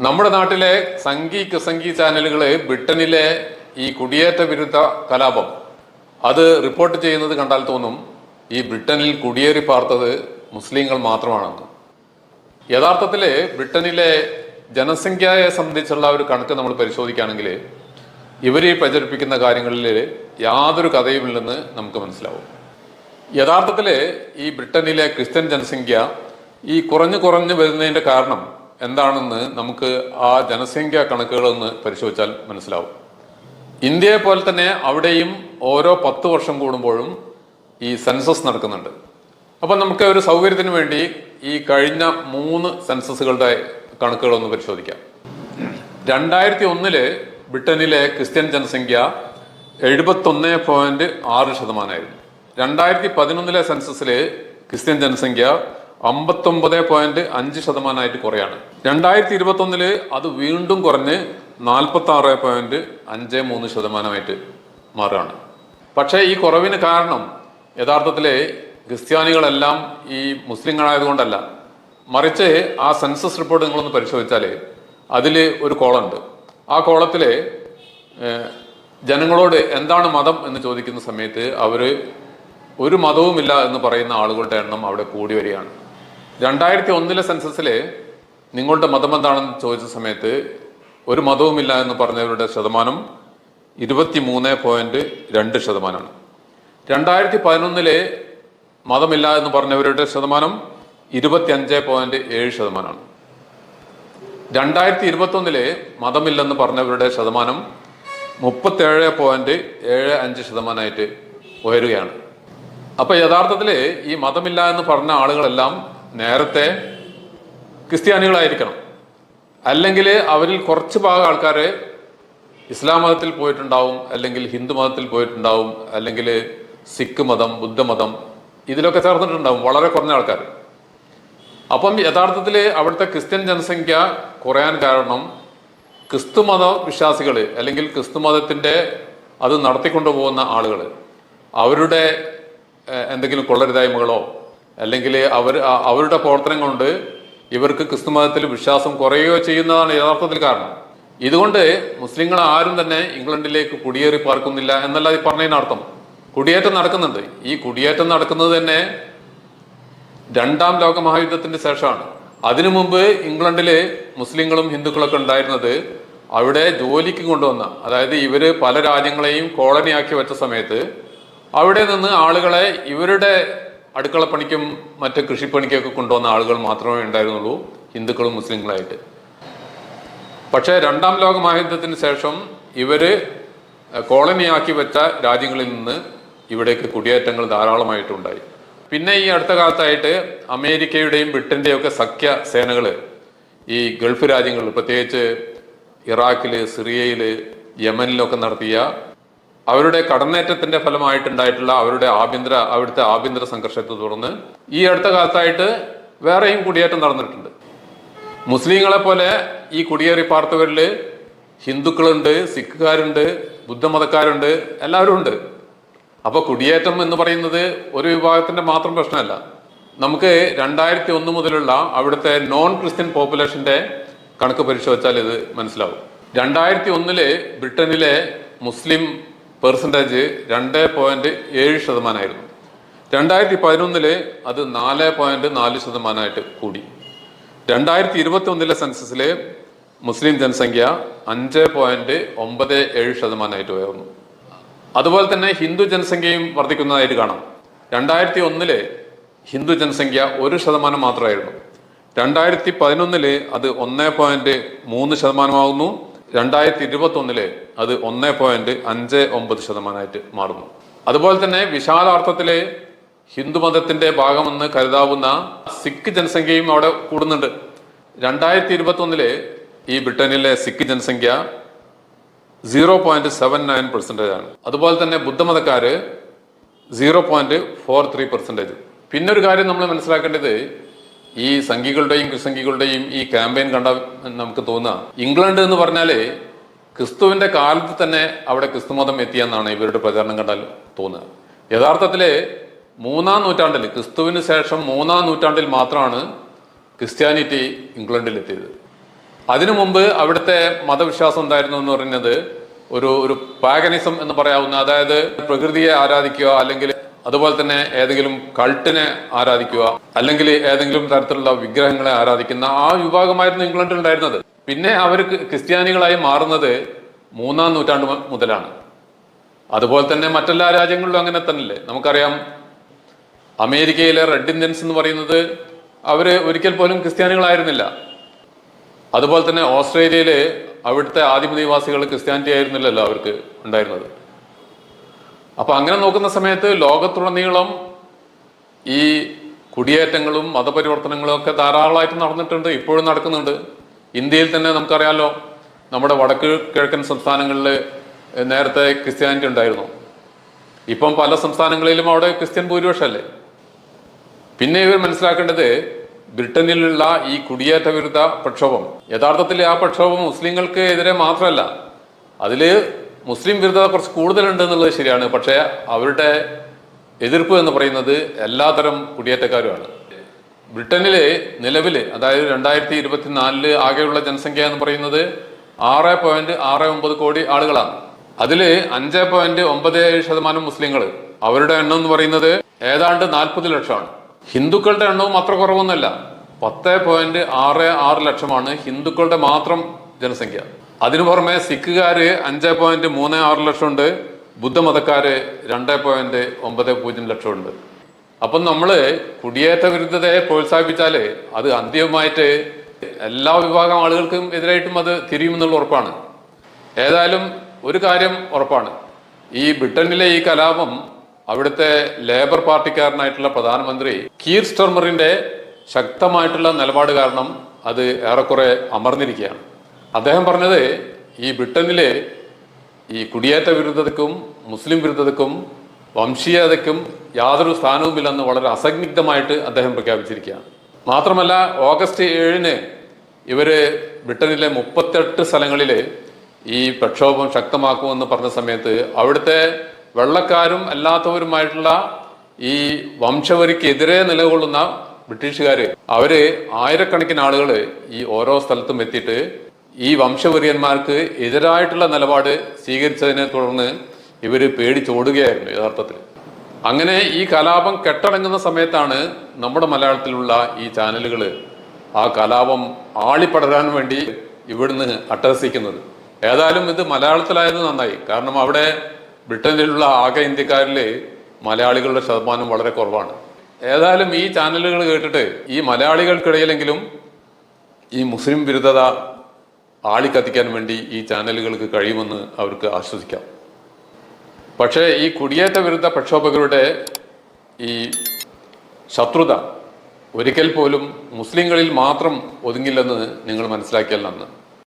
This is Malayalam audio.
നമ്മുടെ നാട്ടിലെ സംഘി ചാനലുകള് ബ്രിട്ടനിലെ ഈ കുടിയേറ്റ വിരുദ്ധ കലാപം അത് റിപ്പോർട്ട് ചെയ്യുന്നത് കണ്ടാൽ തോന്നും ഈ ബ്രിട്ടനിൽ കുടിയേറി പാർത്തത് മുസ്ലിങ്ങൾ മാത്രമാണെന്ന്. യഥാർത്ഥത്തില് ബ്രിട്ടനിലെ ജനസംഖ്യയെ സംബന്ധിച്ചുള്ള ഒരു കണക്ക് നമ്മൾ പരിശോധിക്കുകയാണെങ്കിൽ ഇവര് പ്രചരിപ്പിക്കുന്ന കാര്യങ്ങളിൽ യാതൊരു കഥയുമില്ലെന്ന് നമുക്ക് മനസ്സിലാവും. യഥാർത്ഥത്തില് ഈ ബ്രിട്ടനിലെ ക്രിസ്ത്യൻ ജനസംഖ്യ ഈ കുറഞ്ഞു വരുന്നതിന്റെ കാരണം എന്താണെന്ന് നമുക്ക് ആ ജനസംഖ്യാ കണക്കുകളൊന്ന് പരിശോധിച്ചാൽ മനസ്സിലാവും. ഇന്ത്യയെ പോലെ തന്നെ അവിടെയും ഓരോ 10 വർഷം കൂടുമ്പോഴും ഈ സെൻസസ് നടക്കുന്നുണ്ട്. അപ്പൊ നമുക്ക് ഒരു സൗകര്യത്തിന് വേണ്ടി ഈ കഴിഞ്ഞ 3 സെൻസസുകളുടെ കണക്കുകളൊന്ന് പരിശോധിക്കാം. 2001 ബ്രിട്ടനിലെ ക്രിസ്ത്യൻ ജനസംഖ്യ 71.6%. 2011 സെൻസസില് ക്രിസ്ത്യൻ ജനസംഖ്യ 59.5% കുറയാണ്. 2021 അത് വീണ്ടും കുറഞ്ഞ് 46.53% മാറുകയാണ്. പക്ഷേ ഈ കുറവിന് കാരണം യഥാർത്ഥത്തില് ക്രിസ്ത്യാനികളെല്ലാം ഈ മുസ്ലിങ്ങളായതുകൊണ്ടല്ല, മറിച്ച് ആ സെൻസസ് റിപ്പോർട്ട് നിങ്ങളൊന്ന് പരിശോധിച്ചാല് അതിൽ ഒരു കോളുണ്ട്. ആ കോളത്തില് ജനങ്ങളോട് എന്താണ് മതം എന്ന് ചോദിക്കുന്ന സമയത്ത് അവര് ഒരു മതവുമില്ല എന്ന് പറയുന്ന ആളുകളുടെ എണ്ണം അവിടെ കൂടി വരികയാണ്. 2001 സെൻസസില് നിങ്ങളുടെ മതം എന്താണെന്ന് ചോദിച്ച സമയത്ത് ഒരു മതവുമില്ല എന്ന് പറഞ്ഞവരുടെ ശതമാനം 23.2%. 2011 മതമില്ല എന്ന് പറഞ്ഞവരുടെ ശതമാനം 25.7%. 2021 മതമില്ലെന്ന് പറഞ്ഞവരുടെ ശതമാനം 37.75% ഉയരുകയാണ്. അപ്പൊ യഥാർത്ഥത്തില് ഈ മതമില്ല എന്ന് പറഞ്ഞ ആളുകളെല്ലാം നേരത്തെ ക്രിസ്ത്യാനികളായിരിക്കണം, അല്ലെങ്കിൽ അവരിൽ കുറച്ച് ഭാഗം ആൾക്കാര് ഇസ്ലാം മതത്തിൽ പോയിട്ടുണ്ടാവും, അല്ലെങ്കിൽ ഹിന്ദു മതത്തിൽ പോയിട്ടുണ്ടാവും, അല്ലെങ്കിൽ സിഖ് മതം, ബുദ്ധമതം ഇതിലൊക്കെ ചേർന്നിട്ടുണ്ടാവും, വളരെ കുറഞ്ഞ ആൾക്കാർ. അപ്പം യഥാർത്ഥത്തിൽ അവിടുത്തെ ക്രിസ്ത്യൻ ജനസംഖ്യ കുറയാൻ കാരണം ക്രിസ്തു മത വിശ്വാസികൾ അല്ലെങ്കിൽ ക്രിസ്തു മതത്തിന്റെ അത് നടത്തിക്കൊണ്ടുപോകുന്ന ആളുകൾ അവരുടെ എന്തെങ്കിലും കൊള്ളരുതായ്മകളോ അല്ലെങ്കിൽ അവരുടെ പ്രവർത്തനം കൊണ്ട് ഇവർക്ക് ക്രിസ്തു മതത്തിൽ വിശ്വാസം കുറയുകയോ ചെയ്യുന്നതാണ് യഥാർത്ഥത്തിൽ കാരണം. ഇതുകൊണ്ട് മുസ്ലിങ്ങൾ ആരും തന്നെ ഇംഗ്ലണ്ടിലേക്ക് കുടിയേറി പാർക്കുന്നില്ല എന്നല്ല ഈ പറഞ്ഞതിനർത്ഥം. കുടിയേറ്റം നടക്കുന്നുണ്ട്. ഈ കുടിയേറ്റം നടക്കുന്നത് തന്നെ 2ാം ലോക മഹായുദ്ധത്തിന്റെ ശേഷമാണ്. അതിനു മുമ്പ് ഇംഗ്ലണ്ടില് മുസ്ലിങ്ങളും ഹിന്ദുക്കളൊക്കെ ഉണ്ടായിരുന്നത് അവിടെ ജോലിക്ക് കൊണ്ടുവന്ന, അതായത് ഇവര് പല രാജ്യങ്ങളെയും കോളനിയാക്കി വെച്ച സമയത്ത് അവിടെ നിന്ന് ആളുകളെ ഇവരുടെ അടുക്കളപ്പണിക്കും മറ്റ് കൃഷിപ്പണിക്കൊക്കെ കൊണ്ടുവന്ന ആളുകൾ മാത്രമേ ഉണ്ടായിരുന്നുള്ളൂ, ഹിന്ദുക്കളും മുസ്ലിങ്ങളായിട്ട്. പക്ഷേ 2ാം ലോക മഹായുദ്ധത്തിന് ശേഷം ഇവര് കോളനിയാക്കി വെച്ച രാജ്യങ്ങളിൽ നിന്ന് ഇവിടേക്ക് കുടിയേറ്റങ്ങൾ ധാരാളമായിട്ടുണ്ടായി. പിന്നെ ഈ അടുത്ത കാലത്തായിട്ട് അമേരിക്കയുടെയും ബ്രിട്ടന്റെയും ഒക്കെ സഖ്യ സേനകള് ഈ ഗൾഫ് രാജ്യങ്ങളിൽ, പ്രത്യേകിച്ച് ഇറാഖില്, സിറിയയില്, യമനിലൊക്കെ നടത്തിയ അവരുടെ കടന്നേറ്റത്തിന്റെ ഫലമായിട്ടുണ്ടായിട്ടുള്ള അവിടുത്തെ ആഭ്യന്തര സംഘർഷത്തെ തുടർന്ന് ഈ അടുത്ത കാലത്തായിട്ട് വേറെയും കുടിയേറ്റം നടന്നിട്ടുണ്ട്. മുസ്ലിങ്ങളെ പോലെ ഈ കുടിയേറി പാർത്തവരില് ഹിന്ദുക്കളുണ്ട്, സിഖുകാരുണ്ട്, ബുദ്ധമതക്കാരുണ്ട്, എല്ലാവരും ഉണ്ട്. അപ്പൊ കുടിയേറ്റം എന്ന് പറയുന്നത് ഒരു വിഭാഗത്തിന്റെ മാത്രം പ്രശ്നമല്ല. നമുക്ക് 2001 മുതലുള്ള അവിടുത്തെ നോൺ ക്രിസ്ത്യൻ പോപ്പുലേഷന്റെ കണക്ക് പരിശോധിച്ചാൽ ഇത് മനസ്സിലാവും. 2001 ബ്രിട്ടനിലെ മുസ്ലിം പെർസെൻറ്റേജ് 2.7%. 2011 അത് 4.4% കൂടി. 2021 സെൻസസിലെ മുസ്ലിം ജനസംഖ്യ 5.97% ഉയർന്നു. അതുപോലെ തന്നെ ഹിന്ദു ജനസംഖ്യയും വർദ്ധിക്കുന്നതായിട്ട് കാണാം. 2001 ഹിന്ദു ജനസംഖ്യ 1% മാത്രമായിരുന്നു. 2011 അത് 1.3% 2021 അത് 1.59% മാറുന്നു. അതുപോലെ തന്നെ വിശാലാർത്ഥത്തില് ഹിന്ദുമതത്തിന്റെ ഭാഗമെന്ന് കരുതാവുന്ന സിഖ് ജനസംഖ്യയും അവിടെ കൂടുന്നുണ്ട്. 2021 ഈ ബ്രിട്ടനിലെ സിഖ് ജനസംഖ്യ 0.79% ആണ്. അതുപോലെ തന്നെ ബുദ്ധമതക്കാര് 0.43%. പിന്നൊരു കാര്യം നമ്മൾ മനസ്സിലാക്കേണ്ടത്, ഈ സംഘികളുടെയും ക്രിസ്സംഘികളുടെയും ഈ ക്യാമ്പയിൻ കണ്ട നമുക്ക് തോന്നുക ഇംഗ്ലണ്ട് എന്ന് പറഞ്ഞാല് ക്രിസ്തുവിന്റെ കാലത്ത് തന്നെ അവിടെ ക്രിസ്തുമതം എത്തിയെന്നാണ് ഇവരുടെ പ്രചാരണം കണ്ടാൽ തോന്നുക. യഥാർത്ഥത്തില് 3ാം നൂറ്റാണ്ടിൽ, ക്രിസ്തുവിന് ശേഷം 3ാം നൂറ്റാണ്ടിൽ മാത്രമാണ് ക്രിസ്ത്യാനിറ്റി ഇംഗ്ലണ്ടിൽ എത്തിയത്. അതിനു മുമ്പ് അവിടുത്തെ മതവിശ്വാസം എന്തായിരുന്നു എന്ന് പറയുന്നത് ഒരു പാഗനിസം എന്ന് പറയാവുന്ന, അതായത് പ്രകൃതിയെ ആരാധിക്കുക, അല്ലെങ്കിൽ അതുപോലെ തന്നെ ഏതെങ്കിലും കൾട്ടിനെ ആരാധിക്കുക, അല്ലെങ്കിൽ ഏതെങ്കിലും തരത്തിലുള്ള വിഗ്രഹങ്ങളെ ആരാധിക്കുന്ന ആ വിഭാഗമായിരുന്നു ഇംഗ്ലണ്ടിൽ ഉണ്ടായിരുന്നത്. പിന്നെ അവർ ക്രിസ്ത്യാനികളായി മാറുന്നത് 3-ാം നൂറ്റാണ്ട് മുതലാണ്. അതുപോലെ തന്നെ മറ്റെല്ലാ രാജ്യങ്ങളിലും അങ്ങനെ തന്നെയല്ലേ. നമുക്കറിയാം, അമേരിക്കയിലെ റെഡ് ഇന്ത്യൻസ് എന്ന് പറയുന്നത് അവര് ഒരിക്കൽ പോലും ക്രിസ്ത്യാനികളായിരുന്നില്ല. അതുപോലെ തന്നെ ഓസ്ട്രേലിയയില് അവിടുത്തെ ആദിമനിവാസികൾ ക്രിസ്ത്യാനിറ്റി ആയിരുന്നില്ലല്ലോ അവർക്ക് ഉണ്ടായിരുന്നത്. അപ്പൊ അങ്ങനെ നോക്കുന്ന സമയത്ത് ലോകത്തുടനീളം ഈ കുടിയേറ്റങ്ങളും മതപരിവർത്തനങ്ങളും ഒക്കെ ധാരാളമായിട്ട് നടന്നിട്ടുണ്ട്, ഇപ്പോഴും നടക്കുന്നുണ്ട്. ഇന്ത്യയിൽ തന്നെ നമുക്കറിയാമല്ലോ, നമ്മുടെ വടക്ക് കിഴക്കൻ സംസ്ഥാനങ്ങളിൽ നേരത്തെ ക്രിസ്ത്യാനിറ്റി ഉണ്ടായിരുന്നു. ഇപ്പം പല സംസ്ഥാനങ്ങളിലും അവിടെ ക്രിസ്ത്യൻ ഭൂരിപക്ഷമല്ലേ. പിന്നെ ഇവർ മനസ്സിലാക്കേണ്ടത്, ബ്രിട്ടനിലുള്ള ഈ കുടിയേറ്റ വിരുദ്ധ പ്രക്ഷോഭം യഥാർത്ഥത്തിൽ ആ പ്രക്ഷോഭം മുസ്ലിങ്ങൾക്ക് എതിരെ മാത്രമല്ല, അതില് മുസ്ലിം വിരുദ്ധത കുറച്ച് കൂടുതലുണ്ട് എന്നുള്ളത് ശരിയാണ്. പക്ഷേ അവരുടെ എതിർപ്പ് എന്ന് പറയുന്നത് എല്ലാതരം കുടിയേറ്റക്കാരുമാണ്. ബ്രിട്ടനില് നിലവിൽ, അതായത് 2024 ആകെയുള്ള ജനസംഖ്യ എന്ന് പറയുന്നത് 6.69 കോടി ആളുകളാണ്. അതില് 5.97% മുസ്ലിങ്ങൾ. അവരുടെ എണ്ണം എന്ന് പറയുന്നത് ഏതാണ്ട് 40 ലക്ഷമാണ്. ഹിന്ദുക്കളുടെ എണ്ണവും അത്ര കുറവൊന്നുമല്ല, 10.66 ലക്ഷമാണ് ഹിന്ദുക്കളുടെ മാത്രം ജനസംഖ്യ. അതിനു പുറമെ സിഖുകാര് 5.36 ലക്ഷമുണ്ട്, ബുദ്ധമതക്കാര് 2.90 ലക്ഷമുണ്ട്. അപ്പം നമ്മള് കുടിയേറ്റ വിരുദ്ധതയെ പ്രോത്സാഹിപ്പിച്ചാല് അത് അന്തിമമായിട്ട് എല്ലാ വിഭാഗം ആളുകൾക്കും എതിരായിട്ടും അത് തിരിയുമെന്നുള്ള ഉറപ്പാണ്. ഏതായാലും ഒരു കാര്യം ഉറപ്പാണ്, ഈ ബ്രിട്ടനിലെ ഈ കലാപം അവിടുത്തെ ലേബർ പാർട്ടിക്കാരനായിട്ടുള്ള പ്രധാനമന്ത്രി കീർ സ്റ്റർമറിന്റെ ശക്തമായിട്ടുള്ള നിലപാട് കാരണം അത് ഏറെക്കുറെ അമർന്നിരിക്കുകയാണ്. അദ്ദേഹം പറഞ്ഞത്, ഈ ബ്രിട്ടനിലെ ഈ കുടിയേറ്റ വിരുദ്ധതയ്ക്കും മുസ്ലിം വിരുദ്ധതയ്ക്കും വംശീയതയ്ക്കും യാതൊരു സ്ഥാനവുമില്ലെന്ന് വളരെ അസന്നിഗ്ധമായിട്ട് അദ്ദേഹം പ്രഖ്യാപിച്ചിരിക്കുകയാണ്. മാത്രമല്ല, ഓഗസ്റ്റ് 7-ന് ഇവര് ബ്രിട്ടനിലെ 38 സ്ഥലങ്ങളിൽ ഈ പ്രക്ഷോഭം ശക്തമാക്കുമെന്ന് പറഞ്ഞ സമയത്ത് അവിടുത്തെ വെള്ളക്കാരും അല്ലാത്തവരുമായിട്ടുള്ള ഈ വംശവരിക്കെതിരെ നിലകൊള്ളുന്ന ബ്രിട്ടീഷുകാര് അവര് ആയിരക്കണക്കിന് ആളുകൾ ഈ ഓരോ സ്ഥലത്തും എത്തിയിട്ട് ഈ വംശവെറിയന്മാർക്ക് എതിരായിട്ടുള്ള നിലപാട് സ്വീകരിച്ചതിനെ തുടർന്ന് ഇവര് പേടിച്ചോടുകയായിരുന്നു യഥാർത്ഥത്തിൽ. അങ്ങനെ ഈ കലാപം കെട്ടടങ്ങുന്ന സമയത്താണ് നമ്മുടെ മലയാളത്തിലുള്ള ഈ ചാനലുകൾ ആ കലാപം ആളിപ്പടരാൻ വേണ്ടി ഇവിടുന്ന് അട്ടഹസിക്കുന്നത്. ഏതായാലും ഇത് മലയാളത്തിലായത് നന്നായി. കാരണം അവിടെ ബ്രിട്ടനിലുള്ള ആകെ ഇന്ത്യക്കാരിൽ മലയാളികളുടെ ശതമാനം വളരെ കുറവാണ്. ഏതായാലും ഈ ചാനലുകൾ കേട്ടിട്ട് ഈ മലയാളികൾക്കിടയിലെങ്കിലും ഈ മുസ്ലിം വിരുദ്ധത ആളിക്കത്തിക്കാൻ വേണ്ടി ഈ ചാനലുകൾക്ക് കഴിയുമെന്ന് അവർക്ക് ആശ്വസിക്കാം. പക്ഷേ ഈ കുടിയേറ്റ വിരുദ്ധ പ്രക്ഷോഭകരുടെ ഈ ശത്രുത ഒരിക്കൽ പോലും മുസ്ലിങ്ങളിൽ മാത്രം ഒതുങ്ങില്ലെന്ന് നിങ്ങൾ മനസ്സിലാക്കിയാൽ നന്ന്.